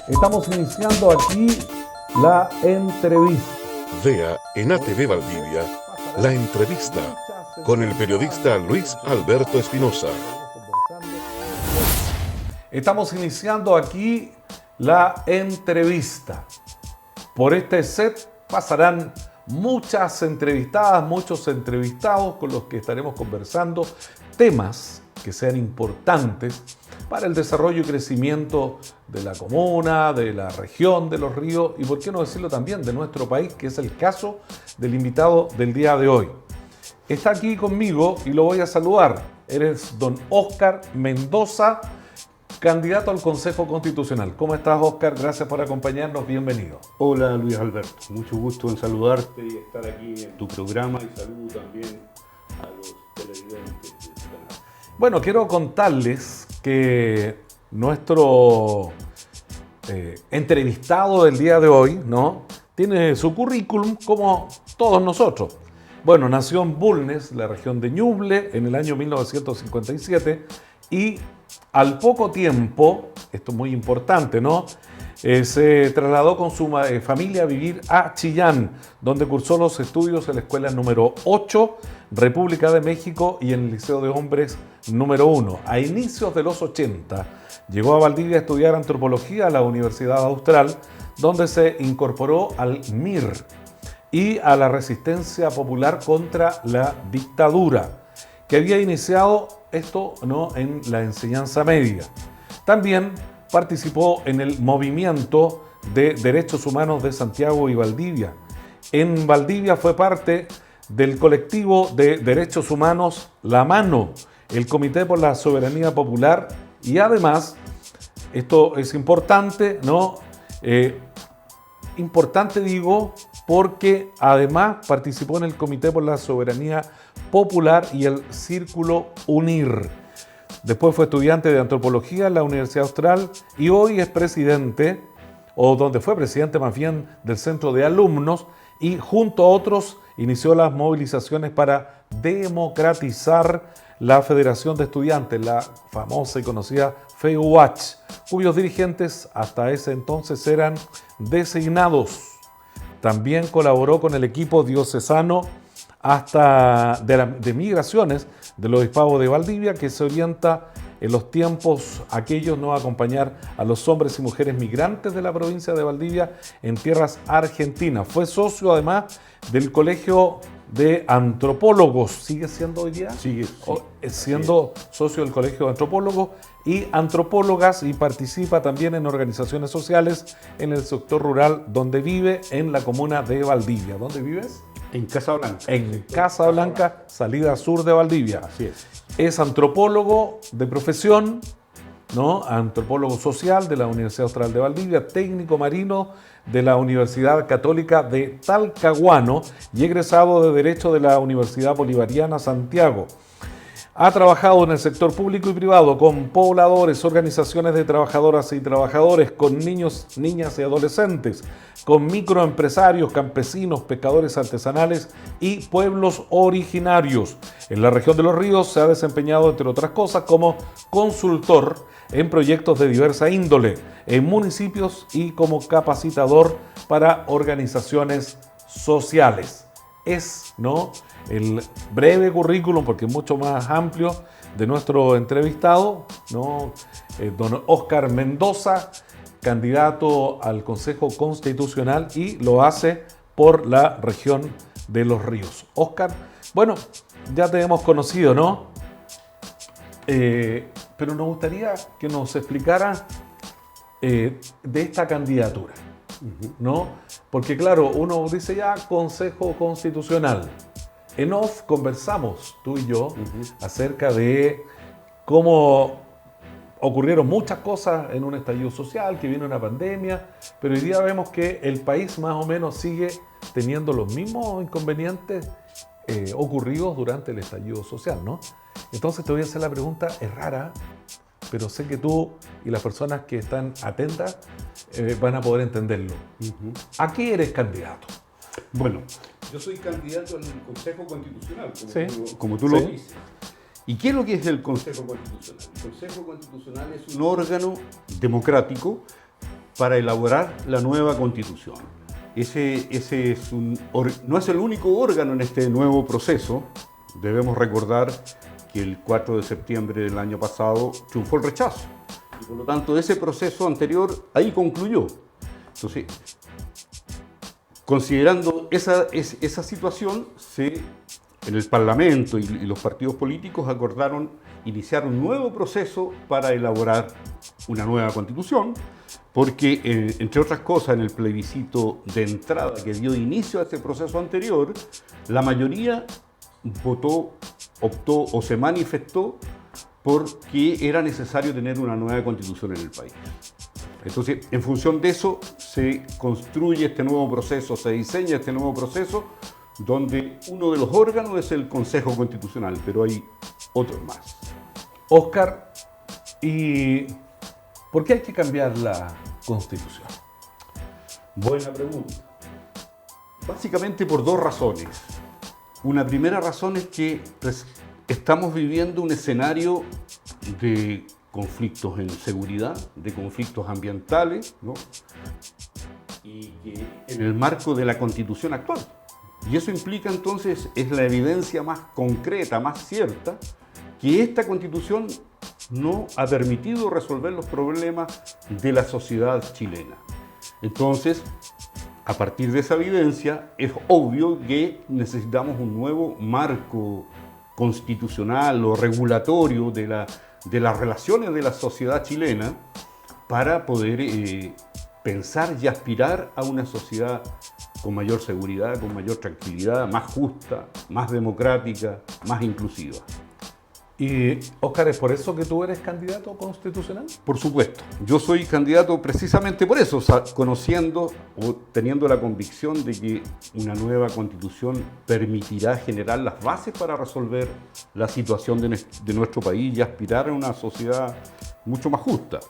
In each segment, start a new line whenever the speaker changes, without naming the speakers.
Estamos iniciando aquí la entrevista.
Vea en ATV Valdivia la entrevista con el periodista Luis Alberto Espinosa.
Estamos iniciando aquí la entrevista. Por este set pasarán muchas entrevistadas, muchos entrevistados con los que estaremos conversando temas que sean importantes para el desarrollo y crecimiento de la comuna, de la región de Los Ríos y, por qué no decirlo también, de nuestro país, que es el caso del invitado del día de hoy. Está aquí conmigo y lo voy a saludar. Eres don Óscar Mendoza, candidato al Consejo Constitucional. ¿Cómo estás, Óscar? Gracias por acompañarnos. Bienvenido.
Hola, Luis Alberto. Mucho gusto en saludarte y estar aquí en tu programa, y saludo también a los televidentes.
Bueno, quiero contarles que nuestro entrevistado del día de hoy, ¿no?, tiene su currículum como todos nosotros. Bueno, nació en Bulnes, la región de Ñuble, en el año 1957 y al poco tiempo, esto es muy importante, ¿no?, se trasladó con su familia a vivir a Chillán, donde cursó los estudios en la escuela número 8, República de México, y en el Liceo de Hombres número 1. A inicios de los 80 llegó a Valdivia a estudiar antropología a la Universidad Austral, donde se incorporó al MIR y a la resistencia popular contra la dictadura, que había iniciado esto, ¿no?, en la enseñanza media. También participó en el movimiento de derechos humanos de Santiago y Valdivia. En Valdivia fue parte del colectivo de derechos humanos La Mano, el Comité por la Soberanía Popular, y además, esto es importante, ¿no? Importante digo, porque además participó en el Comité por la Soberanía Popular y el Círculo UNIR. Después fue estudiante de antropología en la Universidad Austral y hoy es presidente, o donde fue presidente más bien, del Centro de Alumnos, y junto a otros inició las movilizaciones para democratizar la Federación de Estudiantes, la famosa y conocida FEUACH, cuyos dirigentes hasta ese entonces eran designados. También colaboró con el equipo diocesano de migraciones del Obispado de Valdivia, que se orienta en los tiempos aquellos, ¿no?, a acompañar a los hombres y mujeres migrantes de la provincia de Valdivia en tierras argentinas. Fue socio además del Colegio de Antropólogos. ¿Sigue siendo hoy día?
Sigue
siendo socio del Colegio de Antropólogos y Antropólogas, y participa también en organizaciones sociales en el sector rural donde vive, en la comuna de Valdivia. ¿Dónde vives?
En Casablanca.
En Casablanca, salida sur de Valdivia.
Así es.
Es antropólogo de profesión, ¿no?, antropólogo social de la Universidad Austral de Valdivia, técnico marino de la Universidad Católica de Talcahuano y egresado de Derecho de la Universidad Bolivariana Santiago. Ha trabajado en el sector público y privado con pobladores, organizaciones de trabajadoras y trabajadores, con niños, niñas y adolescentes, con microempresarios, campesinos, pescadores artesanales y pueblos originarios. En la región de Los Ríos se ha desempeñado, entre otras cosas, como consultor en proyectos de diversa índole en municipios y como capacitador para organizaciones sociales. Es, ¿no?, el breve currículum, porque es mucho más amplio, de nuestro entrevistado, ¿no?, don Óscar Mendoza, candidato al Consejo Constitucional, y lo hace por la región de Los Ríos. Óscar, bueno, ya te hemos conocido, ¿no? Pero nos gustaría que nos explicara de esta candidatura, ¿no? Porque claro, uno dice ya Consejo Constitucional. En off conversamos, tú y yo, acerca de cómo ocurrieron muchas cosas en un estallido social, que vino una pandemia, pero hoy día vemos que el país más o menos sigue teniendo los mismos inconvenientes ocurridos durante el estallido social, ¿no? Entonces te voy a hacer la pregunta, es rara, pero sé que tú y las personas que están atentas van a poder entenderlo. ¿A qué eres candidato?
Bueno, yo soy candidato al Consejo Constitucional,
Sí.
como tú lo dices. ¿Y qué es lo que es el Consejo Constitucional? El Consejo Constitucional es un órgano democrático para elaborar la nueva Constitución. No es el único órgano en este nuevo proceso. Debemos recordar que el 4 de septiembre del año pasado triunfó el rechazo. Y por lo tanto, ese proceso anterior ahí concluyó. Entonces, considerando esa situación, en el Parlamento y los partidos políticos acordaron iniciar un nuevo proceso para elaborar una nueva Constitución, porque, entre otras cosas, en el plebiscito de entrada que dio inicio a este proceso anterior, la mayoría optó o se manifestó porque era necesario tener una nueva Constitución en el país. Entonces, en función de eso, se construye este nuevo proceso, se diseña este nuevo proceso, donde uno de los órganos es el Consejo Constitucional, pero hay otros más.
Óscar, ¿y por qué hay que cambiar la Constitución?
Buena pregunta. Básicamente por dos razones. Una primera razón es que estamos viviendo un escenario de conflictos en seguridad, de conflictos ambientales, ¿no? Y que en el marco de la Constitución actual. Y eso implica entonces, es la evidencia más concreta, más cierta, que esta Constitución no ha permitido resolver los problemas de la sociedad chilena. Entonces, a partir de esa evidencia, es obvio que necesitamos un nuevo marco constitucional o regulatorio de las relaciones de la sociedad chilena para poder pensar y aspirar a una sociedad con mayor seguridad, con mayor tranquilidad, más justa, más democrática, más inclusiva.
Y, Óscar, ¿es por eso que tú eres candidato constitucional?
Por supuesto. Yo soy candidato precisamente por eso, conociendo o teniendo la convicción de que una nueva Constitución permitirá generar las bases para resolver la situación de nuestro país y aspirar a una sociedad mucho más justa.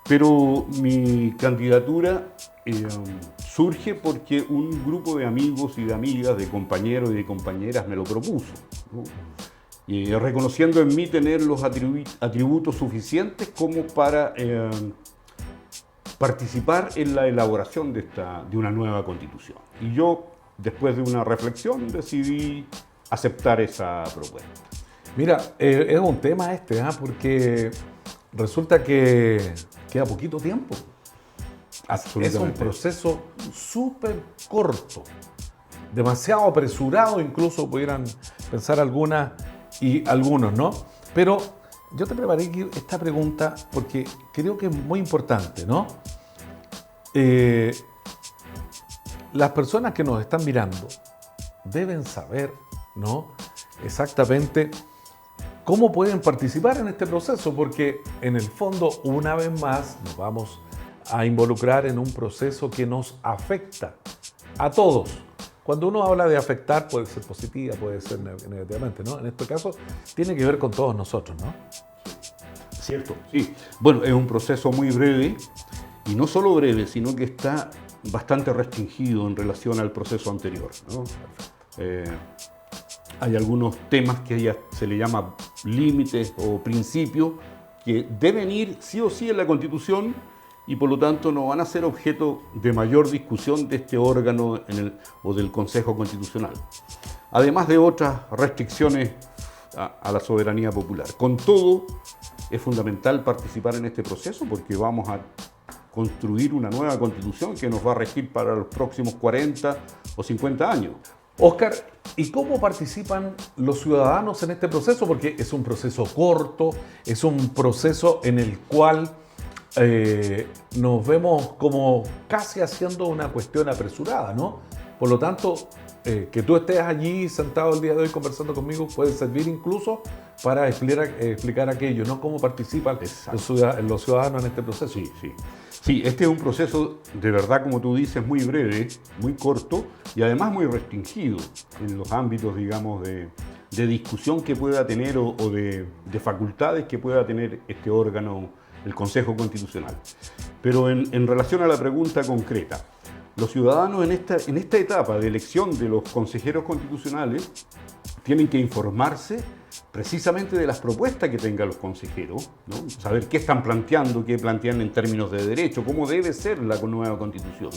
Pero mi candidatura surge porque un grupo de amigos y de amigas, de compañeros y de compañeras me lo propuso, ¿no? Reconociendo en mí tener los atributos suficientes como para participar en la elaboración de una nueva Constitución. Y yo, después de una reflexión, decidí aceptar esa propuesta.
Mira, es un tema porque resulta que queda poquito tiempo. Es un proceso súper corto, demasiado apresurado, incluso pudieran pensar algunas y algunos, ¿no? Pero yo te preparé esta pregunta porque creo que es muy importante, ¿no? Las personas que nos están mirando deben saber, ¿no?, exactamente cómo pueden participar en este proceso, porque en el fondo, una vez más, nos vamos a involucrar en un proceso que nos afecta a todos. Cuando uno habla de afectar, puede ser positiva, puede ser negativamente, ¿no? En este caso, tiene que ver con todos nosotros, ¿no?
Cierto, sí. Bueno, es un proceso muy breve, y no solo breve, sino que está bastante restringido en relación al proceso anterior, ¿no? Hay algunos temas que ya se le llama límites o principios que deben ir sí o sí en la Constitución y por lo tanto no van a ser objeto de mayor discusión de este órgano o del Consejo Constitucional. Además de otras restricciones a la soberanía popular. Con todo, es fundamental participar en este proceso porque vamos a construir una nueva Constitución que nos va a regir para los próximos 40 o 50 años.
Óscar, ¿y cómo participan los ciudadanos en este proceso? Porque es un proceso corto, es un proceso en el cual nos vemos como casi haciendo una cuestión apresurada, ¿no? Por lo tanto, que tú estés allí sentado el día de hoy conversando conmigo puede servir incluso para explicar aquello, ¿no? Cómo participan los ciudadanos en este proceso.
Sí, este es un proceso de verdad, como tú dices, muy breve, muy corto y además muy restringido en los ámbitos, digamos, de discusión que pueda tener o de facultades que pueda tener este órgano, el Consejo Constitucional. Pero en relación a la pregunta concreta, los ciudadanos en esta etapa de elección de los consejeros constitucionales tienen que informarse precisamente de las propuestas que tengan los consejeros, ¿no? Saber qué están planteando, qué plantean en términos de derecho, cómo debe ser la nueva Constitución.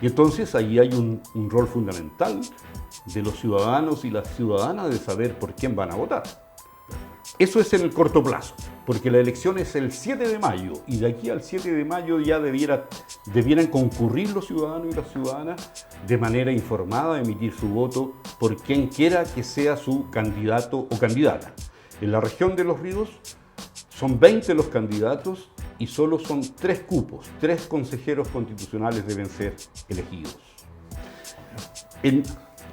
Y entonces ahí hay un rol fundamental de los ciudadanos y las ciudadanas de saber por quién van a votar. Eso es en el corto plazo, porque la elección es el 7 de mayo y de aquí al 7 de mayo ya debieran concurrir los ciudadanos y las ciudadanas de manera informada a emitir su voto por quien quiera que sea su candidato o candidata. En la región de Los Ríos son 20 los candidatos y solo son 3 cupos, 3 consejeros constitucionales deben ser elegidos.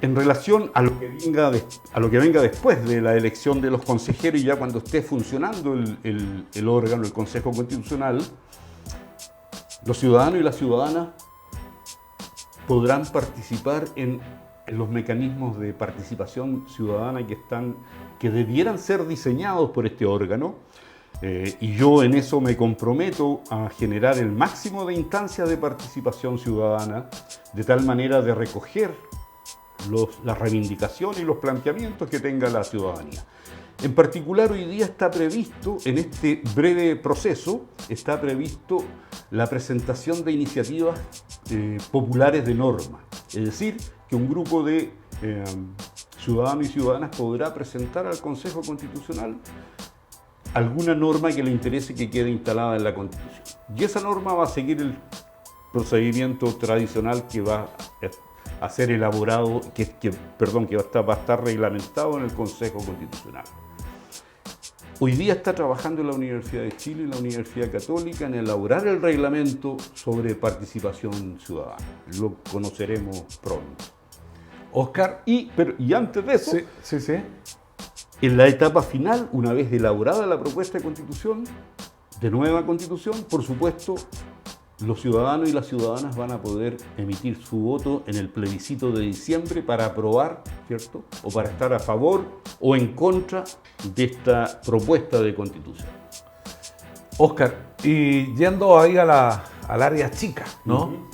En relación a lo que venga después de la elección de los consejeros y ya cuando esté funcionando el órgano, el Consejo Constitucional, los ciudadanos y las ciudadanas podrán participar en los mecanismos de participación ciudadana que debieran ser diseñados por este órgano. Y yo en eso me comprometo a generar el máximo de instancias de participación ciudadana, de tal manera de recoger las reivindicaciones y los planteamientos que tenga la ciudadanía. En particular, hoy día está previsto, en este breve proceso, está previsto la presentación de iniciativas populares de norma. Es decir, que un grupo de ciudadanos y ciudadanas podrá presentar al Consejo Constitucional alguna norma que le interese que quede instalada en la Constitución. Y esa norma va a seguir el procedimiento tradicional que va a ser elaborado, va a estar reglamentado en el Consejo Constitucional. Hoy día está trabajando la Universidad de Chile y la Universidad Católica en elaborar el reglamento sobre participación ciudadana. Lo conoceremos pronto.
Oscar,
Y antes de eso,
sí.
en la etapa final, una vez elaborada la propuesta de constitución, de nueva constitución, por supuesto, los ciudadanos y las ciudadanas van a poder emitir su voto en el plebiscito de diciembre para aprobar, ¿cierto? O para estar a favor o en contra de esta propuesta de constitución.
Oscar, y yendo ahí al área chica, ¿no?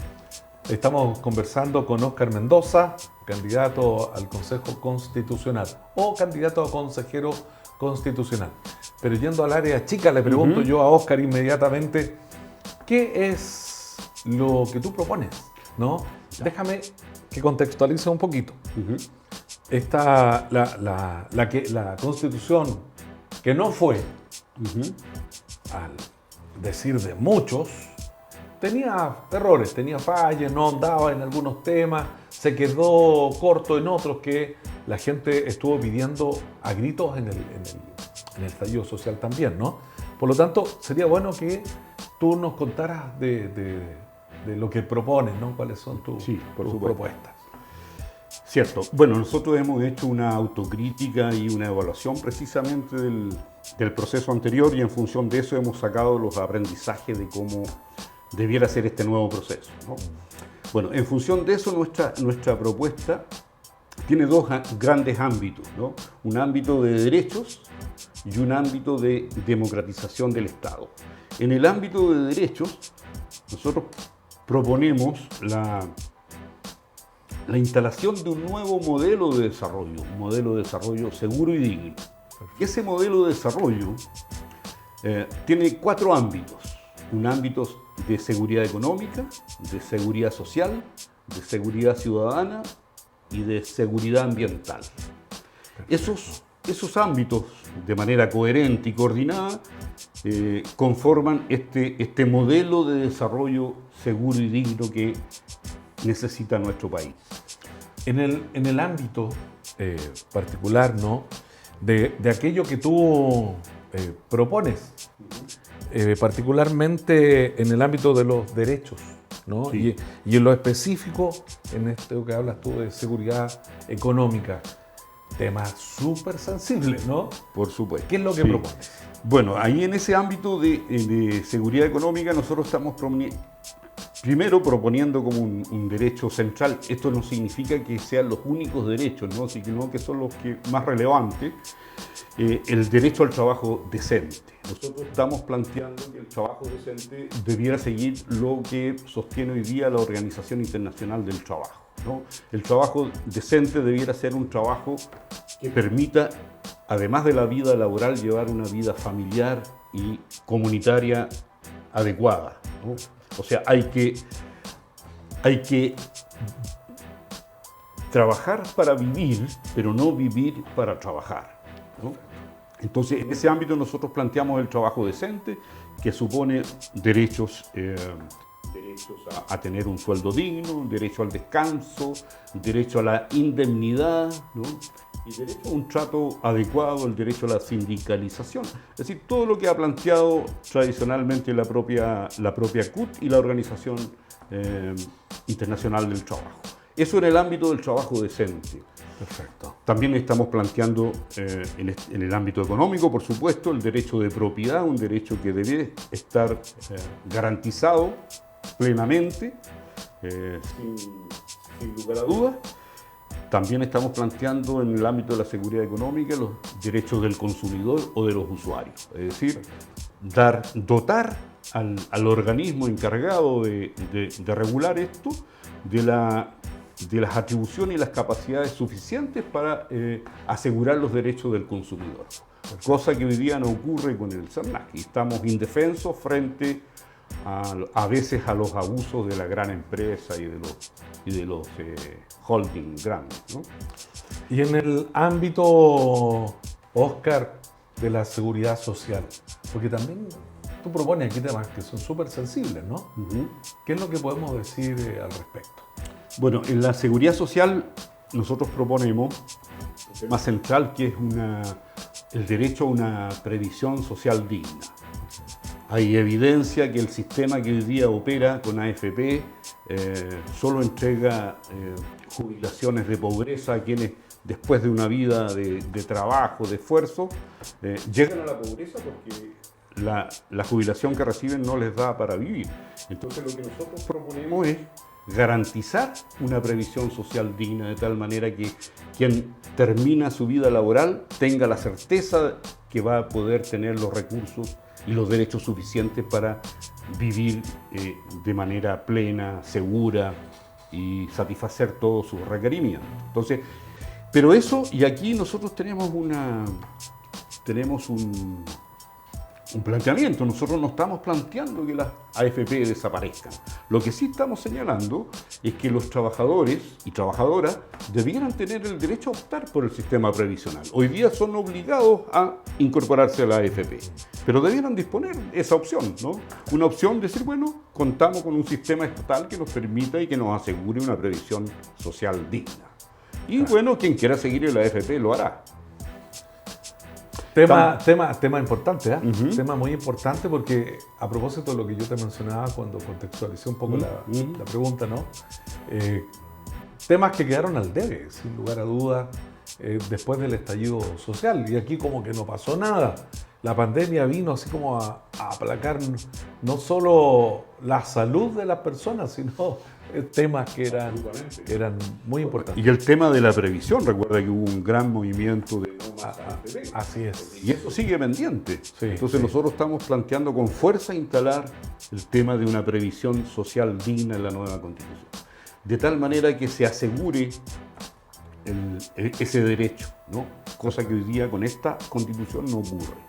Estamos conversando con Oscar Mendoza, candidato al Consejo Constitucional o candidato a consejero constitucional. Pero yendo al área chica, le pregunto yo a Oscar inmediatamente, ¿qué es lo que tú propones? ¿No? Déjame que contextualice un poquito. Esta, la Constitución que no fue, al decir de muchos, tenía errores, tenía fallas, no andaba en algunos temas, se quedó corto en otros que la gente estuvo pidiendo a gritos en el estallido social también, ¿no? Por lo tanto, sería bueno que tú nos contaras de lo que propones, ¿no? ¿Cuáles son tus propuestas?
Cierto. Bueno, nosotros hemos hecho una autocrítica y una evaluación precisamente del proceso anterior y en función de eso hemos sacado los aprendizajes de cómo debiera ser este nuevo proceso, ¿no? Bueno, en función de eso nuestra propuesta tiene 2 grandes ámbitos, ¿no? Un ámbito de derechos y un ámbito de democratización del Estado. En el ámbito de derechos, nosotros proponemos la instalación de un nuevo modelo de desarrollo, un modelo de desarrollo seguro y digno. Ese modelo de desarrollo tiene 4 ámbitos. Un ámbito de seguridad económica, de seguridad social, de seguridad ciudadana y de seguridad ambiental. Esos ámbitos, de manera coherente y coordinada, conforman este modelo de desarrollo seguro y digno que necesita nuestro país.
En el ámbito particular, ¿no? de aquello que tú propones, particularmente en el ámbito de los derechos, ¿no?
Sí.
Y en lo específico, en esto que hablas tú de seguridad económica, tema súper sensible, ¿no?
Por supuesto.
¿Qué es lo que
Sí.
propones?
Bueno, ahí en ese ámbito de seguridad económica nosotros estamos primero proponiendo como un derecho central. Esto no significa que sean los únicos derechos, ¿no? Sino que son los que más relevantes. El derecho al trabajo decente. Nosotros estamos planteando que el trabajo decente debiera seguir lo que sostiene hoy día la Organización Internacional del Trabajo. ¿no? El trabajo decente debiera ser un trabajo que permita, además de la vida laboral, llevar una vida familiar y comunitaria adecuada, ¿no? O sea, hay que trabajar para vivir, pero no vivir para trabajar, ¿no? Entonces, en ese ámbito nosotros planteamos el trabajo decente, que supone derechos a tener un sueldo digno, derecho al descanso, derecho a la indemnidad, ¿no? Y derecho a un trato adecuado, el derecho a la sindicalización. Es decir, todo lo que ha planteado tradicionalmente la propia CUT y la Organización Internacional del Trabajo. Eso en el ámbito del trabajo decente.
Perfecto.
También estamos planteando en el ámbito económico, por supuesto, el derecho de propiedad, un derecho que debe estar garantizado plenamente, sin lugar a dudas. También estamos planteando en el ámbito de la seguridad económica los derechos del consumidor o de los usuarios. Es decir, dotar al organismo encargado de regular esto de las atribuciones y las capacidades suficientes para asegurar los derechos del consumidor. Cosa que hoy día no ocurre con el CERNAC. Y estamos indefensos frente a veces a los abusos de la gran empresa y de los holding grandes, ¿no?
Y en el ámbito, Oscar, de la seguridad social, porque también tú propones aquí temas que son súper sensibles, ¿no?
Uh-huh.
¿Qué es lo que podemos decir al respecto?
Bueno, en la seguridad social nosotros proponemos un tema central que es el derecho a una previsión social digna. Hay evidencia que el sistema que hoy día opera con AFP solo entrega jubilaciones de pobreza a quienes después de una vida de trabajo, de esfuerzo, llegan a la pobreza porque la jubilación que reciben no les da para vivir. Entonces lo que nosotros proponemos es garantizar una previsión social digna de tal manera que quien termina su vida laboral tenga la certeza que va a poder tener los recursos y los derechos suficientes para vivir de manera plena, segura y satisfacer todos sus requerimientos. Entonces, pero eso, y aquí nosotros tenemos un planteamiento. Nosotros no estamos planteando que las AFP desaparezcan. Lo que sí estamos señalando es que los trabajadores y trabajadoras debieran tener el derecho a optar por el sistema previsional. Hoy día son obligados a incorporarse a la AFP, pero debieran disponer esa opción, ¿no? Una opción de decir, bueno, contamos con un sistema estatal que nos permita y que nos asegure una previsión social digna. Y bueno, quien quiera seguir en la AFP lo hará.
Tema importante, ¿eh?
Uh-huh.
Tema muy importante porque a propósito de lo que yo te mencionaba cuando contextualicé un poco la pregunta, ¿no? Temas que quedaron al debe, sin lugar a dudas, después del estallido social. Y aquí como que no pasó nada. La pandemia vino así como a aplacar no solo la salud de las personas, sino temas que eran muy importantes.
Y el tema de la previsión, recuerda que hubo un gran movimiento de AFP.
Así es.
Y eso sigue pendiente.
Sí,
Entonces
sí.
nosotros estamos planteando con fuerza instalar el tema de una previsión social digna en la nueva Constitución. De tal manera que se asegure ese derecho, ¿no? Cosa que hoy día con esta Constitución no ocurre.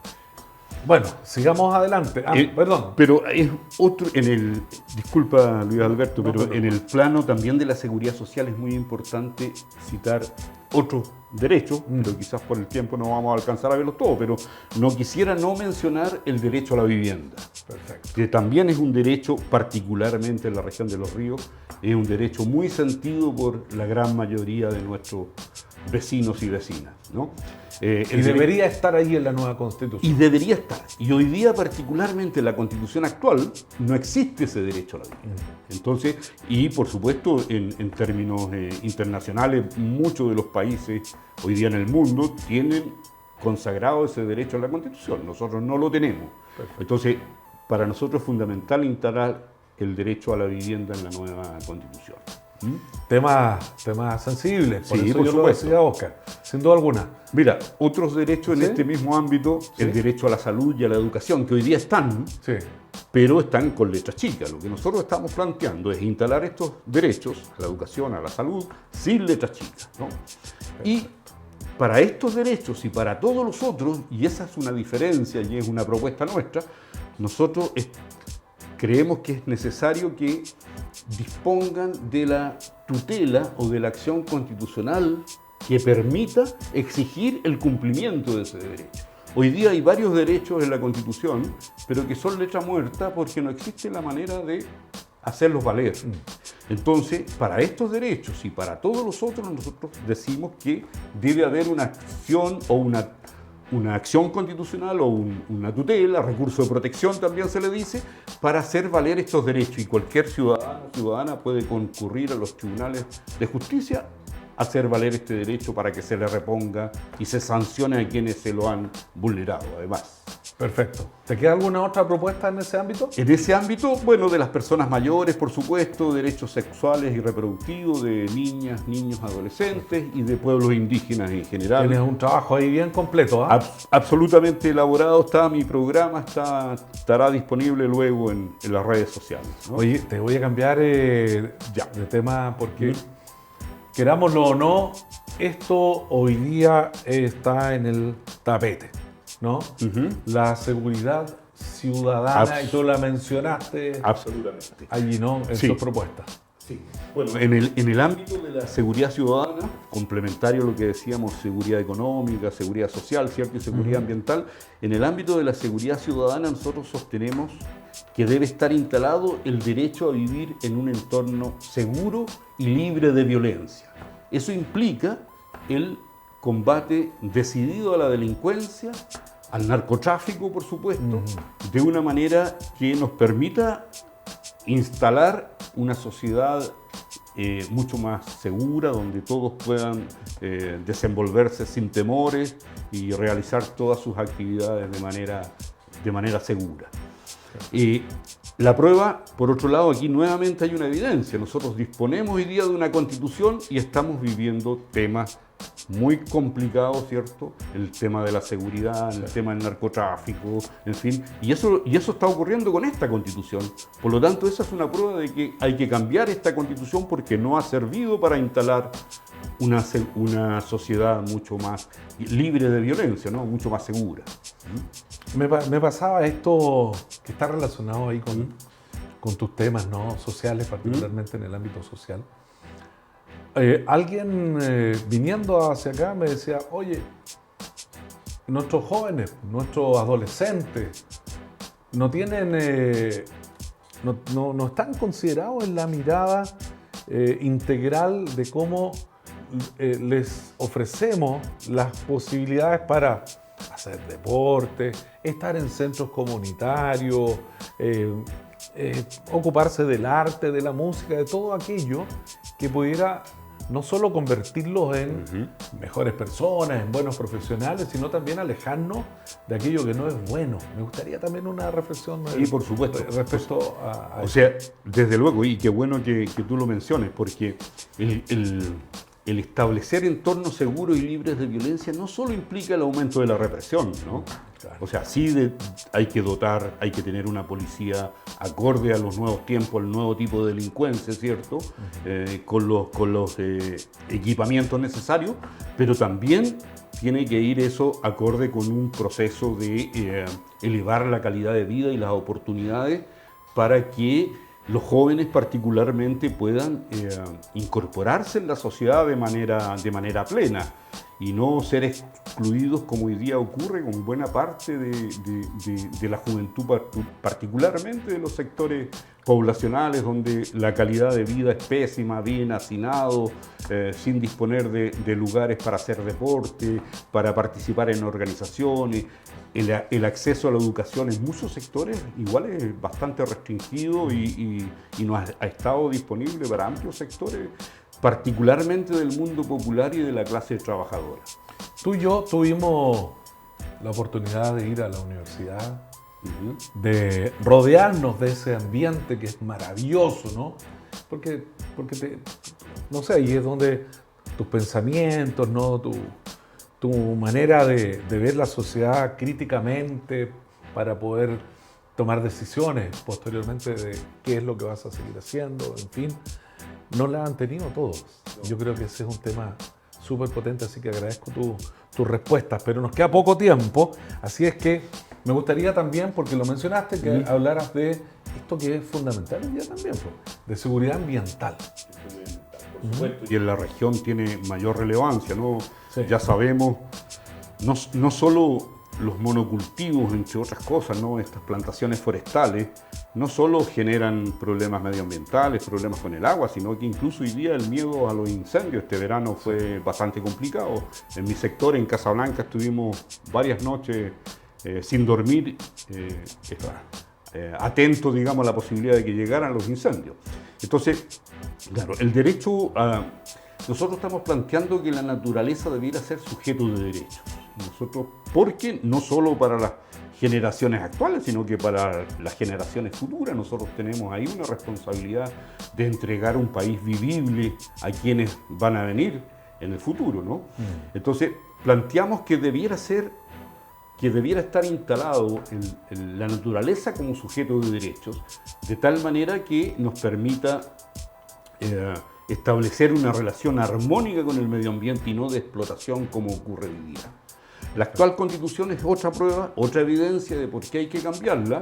Bueno, sigamos adelante. Perdón.
Pero es otro, disculpa Luis Alberto, pero en el plano también de la seguridad social es muy importante citar otros derechos, pero quizás por el tiempo no vamos a alcanzar a verlos todos, pero no quisiera no mencionar el derecho a la vivienda.
Perfecto.
Que también es un derecho, particularmente en la región de Los Ríos, es un derecho muy sentido por la gran mayoría de nuestros vecinos y vecinas, ¿no?
Y debería estar ahí en la nueva Constitución.
Y debería estar. Y hoy día, particularmente en la Constitución actual, no existe ese derecho a la vivienda. Entonces, y por supuesto, en términos internacionales, muchos de los países hoy día en el mundo tienen consagrado ese derecho a la Constitución. Nosotros no lo tenemos.
Perfecto.
Entonces, para nosotros es fundamental instalar el derecho a la vivienda en la nueva Constitución.
Temas sensibles, por
Sí,
eso
por
yo
supuesto.
lo decía, Oscar, sin duda alguna.
Mira, otros derechos en
¿Sí?
este mismo ámbito,
Sí.
el derecho a la salud y a la educación, que hoy día están,
Sí.
pero están con letras chicas. Lo que nosotros estamos planteando es instalar estos derechos a la educación, a la salud, sin letras chicas, ¿no? Y para estos derechos y para todos los otros, y esa es una diferencia y es una propuesta nuestra, nosotros creemos que es necesario que dispongan de la tutela o de la acción constitucional que permita exigir el cumplimiento de ese derecho. Hoy día hay varios derechos en la Constitución, pero que son letra muerta porque no existe la manera de hacerlos valer. Entonces, para estos derechos y para todos los otros, nosotros decimos que debe haber una acción o una acción constitucional o una tutela, recurso de protección también se le dice, para hacer valer estos derechos. Y cualquier ciudadano o ciudadana puede concurrir a los tribunales de justicia a hacer valer este derecho para que se le reponga y se sancione a quienes se lo han vulnerado, además.
Perfecto. ¿Te queda alguna otra propuesta en ese ámbito?
En ese ámbito, bueno, de las personas mayores, por supuesto, derechos sexuales y reproductivos de niñas, niños, adolescentes y de pueblos indígenas en general.
Tienes un trabajo ahí bien completo, ¿ah?
Absolutamente elaborado está mi programa, estará disponible luego en las redes sociales, ¿no?
Oye, te voy a cambiar de tema porque, querámoslo o no, esto hoy día está en el tapete, ¿no? La seguridad ciudadana, y tú la mencionaste
Absolutamente.
allí, ¿no? En
Sí.
tus propuestas.
Sí. Bueno, en el ámbito de la seguridad ciudadana, complementario a lo que decíamos, seguridad económica, seguridad social, ¿cierto? Y seguridad ambiental, en el ámbito de la seguridad ciudadana nosotros sostenemos que debe estar instalado el derecho a vivir en un entorno seguro y libre de violencia. Eso implica el combate decidido a la delincuencia, al narcotráfico, por supuesto, de una manera que nos permita instalar una sociedad mucho más segura, donde todos puedan desenvolverse sin temores y realizar todas sus actividades de manera segura. La prueba, por otro lado, aquí nuevamente hay una evidencia. Nosotros disponemos hoy día de una constitución y estamos viviendo temas muy complicados, ¿cierto? El tema de la seguridad, el tema del narcotráfico, en fin. Y eso está ocurriendo con esta constitución. Por lo tanto, esa es una prueba de que hay que cambiar esta constitución porque no ha servido para instalar una sociedad mucho más libre de violencia, ¿no? Mucho más segura.
Me pasaba esto que está relacionado ahí con tus temas, ¿no? Sociales, particularmente en el ámbito social. Alguien viniendo hacia acá me decía, oye, nuestros jóvenes, nuestros adolescentes, no tienen, no están considerados en la mirada integral de cómo les ofrecemos las posibilidades para hacer deporte, estar en centros comunitarios, ocuparse del arte, de la música, de todo aquello que pudiera no solo convertirlos en mejores personas, en buenos profesionales, sino también alejarnos de aquello que no es bueno. Me gustaría también una reflexión
por supuesto,
respecto a
o sea, desde luego, y qué bueno que tú lo menciones, porque el establecer entornos seguros y libres de violencia no solo implica el aumento de la represión, ¿no?
Claro.
O sea, sí hay que dotar, hay que tener una policía acorde a los nuevos tiempos, al nuevo tipo de delincuencia, ¿cierto? Con los equipamientos necesarios, pero también tiene que ir eso acorde con un proceso de elevar la calidad de vida y las oportunidades para que los jóvenes particularmente puedan incorporarse en la sociedad de manera plena y no ser excluidos como hoy día ocurre con buena parte de la juventud, particularmente de los sectores poblacionales donde la calidad de vida es pésima, bien hacinado, sin disponer de lugares para hacer deporte, para participar en organizaciones. El acceso a la educación en muchos sectores igual es bastante restringido y no ha estado disponible para amplios sectores, particularmente del mundo popular y de la clase trabajadora.
Tú y yo tuvimos la oportunidad de ir a la universidad, de rodearnos de ese ambiente que es maravilloso, ¿no? Porque no sé, ahí es donde tus pensamientos, ¿no? Tu manera de ver la sociedad críticamente para poder tomar decisiones posteriormente de qué es lo que vas a seguir haciendo, en fin, no la han tenido todos. Yo creo que ese es un tema súper potente, así que agradezco tus respuestas, pero nos queda poco tiempo, así es que me gustaría también, porque lo mencionaste, que hablaras de esto que es fundamental hoy día también, pues, de seguridad ambiental.
Por supuesto, y en la región tiene mayor relevancia, ¿no?
Sí.
Ya sabemos, no solo los monocultivos, entre otras cosas, ¿no? Estas plantaciones forestales, no solo generan problemas medioambientales, problemas con el agua, sino que incluso hoy día el miedo a los incendios. Este verano fue bastante complicado. En mi sector, en Casablanca, estuvimos varias noches sin dormir, atentos, digamos, a la posibilidad de que llegaran los incendios. Entonces, claro, el derecho a... Nosotros estamos planteando que la naturaleza debiera ser sujeto de derechos. Nosotros, porque no solo para las generaciones actuales, sino que para las generaciones futuras, nosotros tenemos ahí una responsabilidad de entregar un país vivible a quienes van a venir en el futuro, ¿no? Entonces, planteamos que debiera estar instalado en la naturaleza como sujeto de derechos, de tal manera que nos permita establecer una relación armónica con el medio ambiente y no de explotación como ocurre hoy día. La actual Constitución es otra prueba, otra evidencia de por qué hay que cambiarla,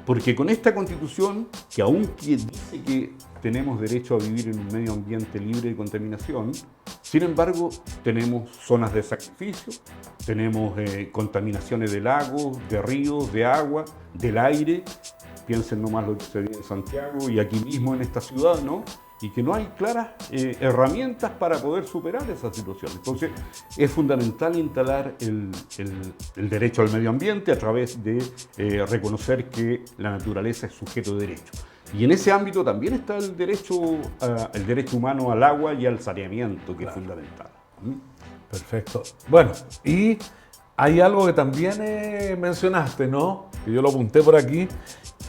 porque con esta Constitución, que aunque dice que tenemos derecho a vivir en un medio ambiente libre de contaminación, sin embargo, tenemos zonas de sacrificio, tenemos contaminaciones de lagos, de ríos, de agua, del aire. Piensen nomás lo que se vive en Santiago y aquí mismo en esta ciudad, ¿no? Y que no hay claras herramientas para poder superar esa situación. Entonces, es fundamental instalar el derecho al medio ambiente a través de reconocer que la naturaleza es sujeto de derecho. Y en ese ámbito también está el derecho humano al agua y al saneamiento, que es fundamental.
Perfecto. Bueno, y hay algo que también mencionaste, ¿no? Que yo lo apunté por aquí,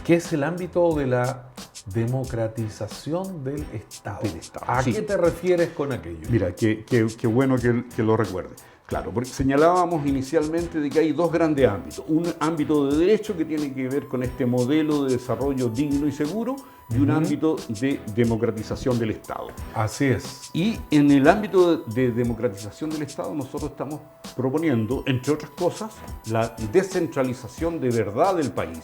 que es el ámbito de la democratización del Estado. ¿A
sí.
qué te refieres con aquello?
Mira, qué bueno que lo recuerdes. Claro, porque señalábamos inicialmente de que hay dos grandes ámbitos. Un ámbito de derecho que tiene que ver con este modelo de desarrollo digno y seguro y un ámbito de democratización del Estado.
Así es.
Y en el ámbito de democratización del Estado nosotros estamos proponiendo, entre otras cosas, la descentralización de verdad del país,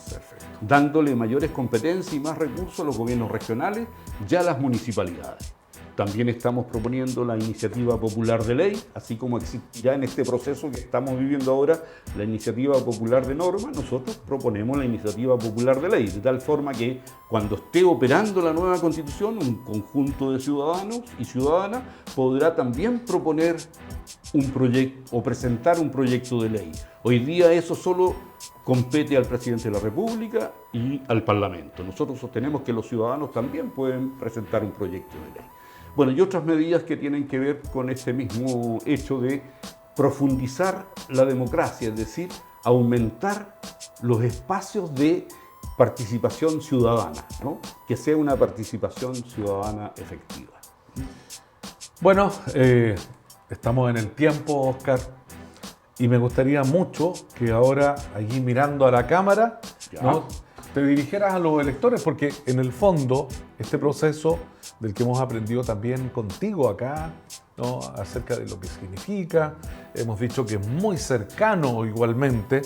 dándole mayores competencias y más recursos a los gobiernos regionales y a las municipalidades. También estamos proponiendo la iniciativa popular de ley, así como existirá en este proceso que estamos viviendo ahora la iniciativa popular de norma, nosotros proponemos la iniciativa popular de ley, de tal forma que cuando esté operando la nueva Constitución, un conjunto de ciudadanos y ciudadanas podrá también proponer un proyecto o presentar un proyecto de ley. Hoy día eso solo compete al presidente de la República y al Parlamento. Nosotros sostenemos que los ciudadanos también pueden presentar un proyecto de ley. Bueno, y otras medidas que tienen que ver con este mismo hecho de profundizar la democracia, es decir, aumentar los espacios de participación ciudadana, ¿no? Que sea una participación ciudadana efectiva.
Bueno, estamos en el tiempo, Oscar, y me gustaría mucho que ahora, allí mirando a la cámara, ¿no?, te dirigieras a los electores, porque en el fondo este proceso del que hemos aprendido también contigo acá, ¿no?, acerca de lo que significa, hemos dicho que es muy cercano igualmente.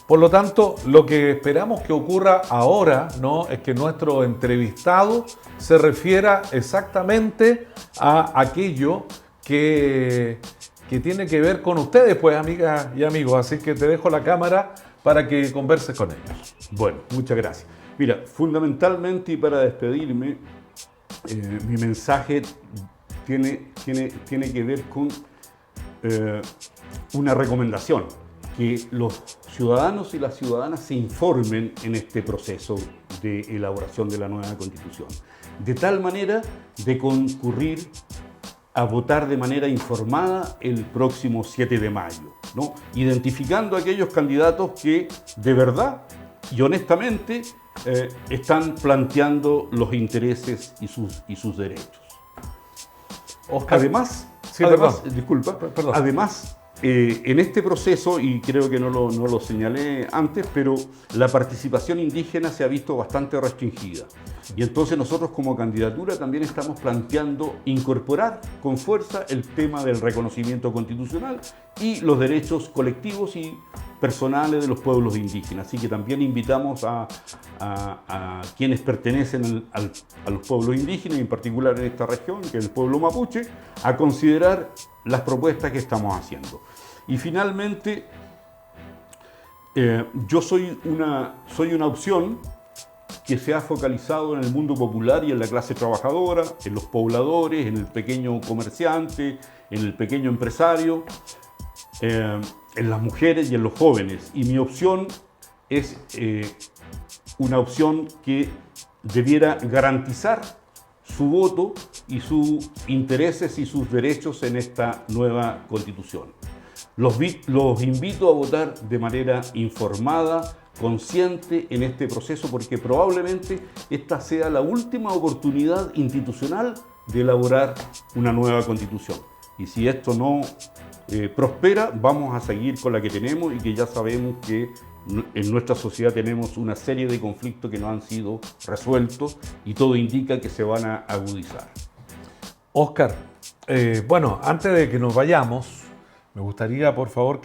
Por lo tanto, lo que esperamos que ocurra ahora, ¿no?, es que nuestro entrevistado se refiera exactamente a aquello que tiene que ver con ustedes, pues, amigas y amigos. Así que te dejo la cámara para que converses con ellos.
Bueno, muchas gracias. Mira, fundamentalmente y para despedirme, mi mensaje tiene que ver con una recomendación, que los ciudadanos y las ciudadanas se informen en este proceso de elaboración de la nueva Constitución, de tal manera de concurrir a votar de manera informada el próximo 7 de mayo, ¿no? Identificando a aquellos candidatos que de verdad y honestamente están planteando los intereses y sus derechos.
Oscar,
Además,
sí,
además,
perdón.
disculpa,
Perdón.
además en este proceso, y creo que no lo señalé antes, pero la participación indígena se ha visto bastante restringida. Y entonces nosotros como candidatura también estamos planteando incorporar con fuerza el tema del reconocimiento constitucional y los derechos colectivos y personales de los pueblos indígenas. Así que también invitamos a quienes pertenecen a los pueblos indígenas, y en particular en esta región, que es el pueblo mapuche, a considerar las propuestas que estamos haciendo. Y finalmente, yo soy una opción que se ha focalizado en el mundo popular y en la clase trabajadora, en los pobladores, en el pequeño comerciante, en el pequeño empresario, en las mujeres y en los jóvenes. Y mi opción es una opción que debiera garantizar su voto y sus intereses y sus derechos en esta nueva Constitución. Los invito a votar de manera informada, consciente en este proceso, porque probablemente esta sea la última oportunidad institucional de elaborar una nueva Constitución. Y si esto no prospera, vamos a seguir con la que tenemos, y que ya sabemos que en nuestra sociedad tenemos una serie de conflictos que no han sido resueltos y todo indica que se van a agudizar.
Óscar, bueno, antes de que nos vayamos, me gustaría, por favor,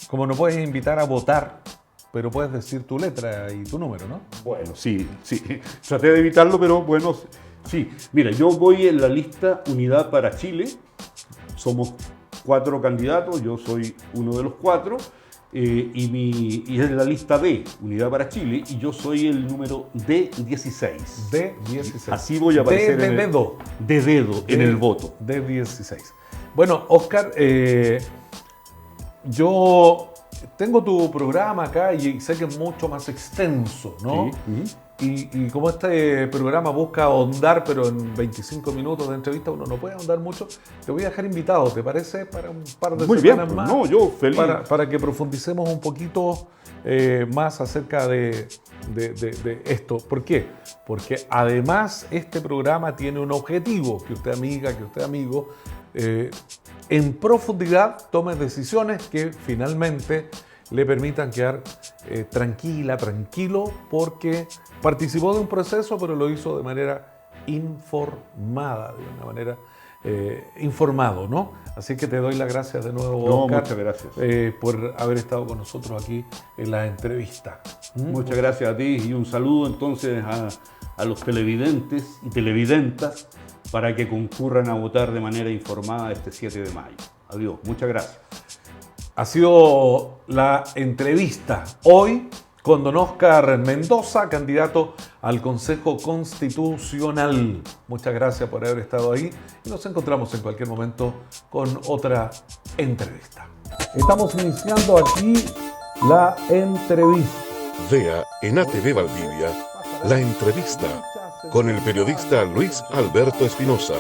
como nos puedes invitar a votar, pero puedes decir tu letra y tu número, ¿no?
Bueno, sí. Traté de evitarlo, pero bueno, sí. Mira, yo voy en la lista Unidad para Chile. Somos 4 candidatos, yo soy uno de los 4. Y es la lista B, Unidad para Chile, y yo soy el número D16.
D16.
Así voy a aparecer
de dedo.
De dedo en el voto.
D16. Bueno, Óscar, yo tengo tu programa acá y sé que es mucho más extenso, ¿no?
Sí.
Y como este programa busca ahondar, pero en 25 minutos de entrevista uno no puede ahondar mucho, te voy a dejar invitado, ¿te parece? Para un par de semanas más.
No, yo feliz.
Para que profundicemos un poquito más acerca de esto. ¿Por qué? Porque además este programa tiene un objetivo, que usted amiga, que usted amigo, en profundidad tome decisiones que finalmente le permitan quedar tranquilo, porque participó de un proceso, pero lo hizo de manera informada, de una manera informado, ¿no? Así que te doy las gracias de nuevo, Óscar,
muchas gracias.
por haber estado con nosotros aquí en la entrevista.
Muchas gracias a ti, y un saludo entonces a los televidentes y televidentas para que concurran a votar de manera informada este 7 de mayo. Adiós, muchas gracias.
Ha sido la entrevista hoy con don Óscar Mendoza, candidato al Consejo Constitucional. Muchas gracias por haber estado ahí y nos encontramos en cualquier momento con otra entrevista. Estamos iniciando aquí la entrevista.
Vea en ATV Valdivia la entrevista con el periodista Luis Alberto Espinosa.